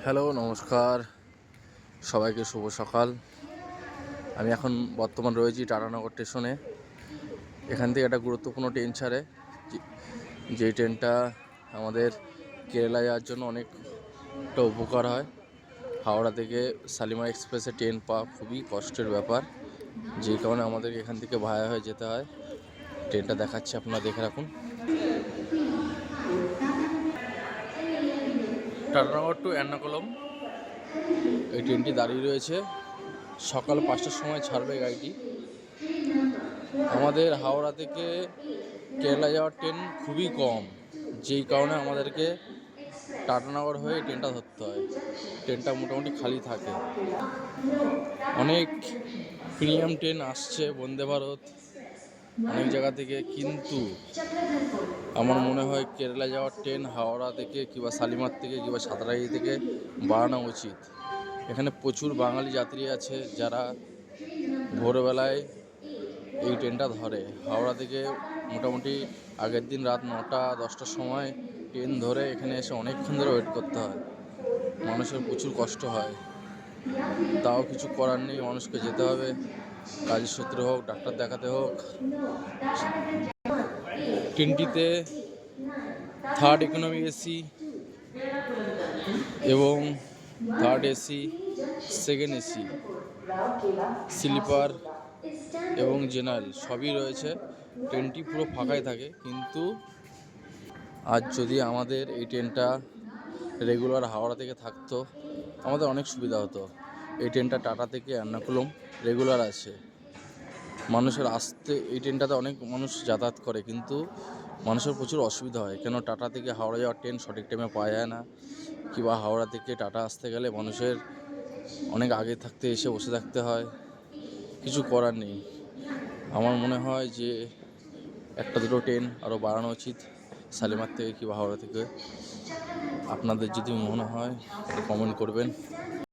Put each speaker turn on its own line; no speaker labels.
Hello, নমস্কার। সবাইকে শুভ সকাল। আমি এখন বর্তমান রয়েছি টাটানগর স্টেশনে। এখান থেকে একটা গুরুত্বপূর্ণ ট্রেন ছাড়ে, যেই ট্রেনটা আমাদের কেরালা যাওয়ার জন্য অনেকটা উপকার হয়। হাওড়া থেকে শালিমার এক্সপ্রেসে ট্রেন পাওয়া খুবই কষ্টের ব্যাপার, যেই কারণে আমাদেরকে এখান থেকে ভায়া হয়ে যেতে হয়। ট্রেনটা দেখাচ্ছি, আপনারা দেখে রাখুন। টাটানগর টু এর্নাকুলম এই ট্রেনটি দাঁড়িয়ে রয়েছে। সকাল 5টার সময় ছাড়বে গাড়িটি। আমাদের হাওড়া থেকে কেরালা যাওয়ার ট্রেন খুবই কম, যেই কারণে আমাদেরকে টাটানগর হয়ে ট্রেনটা ধরতে হয়। ট্রেনটা মোটামুটি খালি থাকে। অনেক প্রিমিয়াম ট্রেন আসছে, বন্দে ভারত অনেক জায়গা থেকে, কিন্তু আমার মনে হয় কেরালা যাওয়ার ট্রেন হাওড়া থেকে কিংবা শালিমার থেকে কিংবা সাঁতরাগাছি থেকে বাড়ানো উচিত। এখানে প্রচুর বাঙালি যাত্রী আছে যারা ভোরবেলায় এই ট্রেনটা ধরে। হাওড়া থেকে মোটামুটি আগের দিন রাত 9টা-10টার সময় ট্রেন ধরে এখানে এসে অনেকক্ষণ ধরে ওয়েট করতে হয়। মানুষের প্রচুর কষ্ট হয়, তাও কিছু করার নেই, মানুষকে যেতে হবে। কাজের সূত্রে হোক, ডাক্তার দেখাতে হোক। ট্রেনটিতে থার্ড ইকোনমি এসি এবং third AC, second AC, sleeper এবং জেনারেল সবই রয়েছে। ট্রেনটি পুরো ফাঁকাই থাকে, কিন্তু আজ যদি আমাদের এই ট্রেনটা রেগুলার হাওড়া থেকে থাকতো, আমাদের অনেক সুবিধা হতো। এই ট্রেনটা টাটা থেকে এর্নাকুলম রেগুলার আছে। মানুষের আসতে এই ট্রেনটাতে অনেক মানুষ যাতায়াত করে, কিন্তু মানুষের প্রচুর অসুবিধা হয়। কেন টাটা থেকে হাওড়া যাওয়ার ট্রেন সঠিক টাইমে পাওয়া যায় না, কিংবা হাওড়া থেকে টাটা আসতে গেলে মানুষের অনেক আগে থাকতে এসে বসে থাকতে হয়। কিছু করার নেই। আমার মনে হয় যে একটা দুটো ট্রেন আরও বাড়ানো উচিত শালিমার থেকে কিংবা হাওড়া থেকে। আপনাদের যদি মনে হয় কমেন্ট করবেন।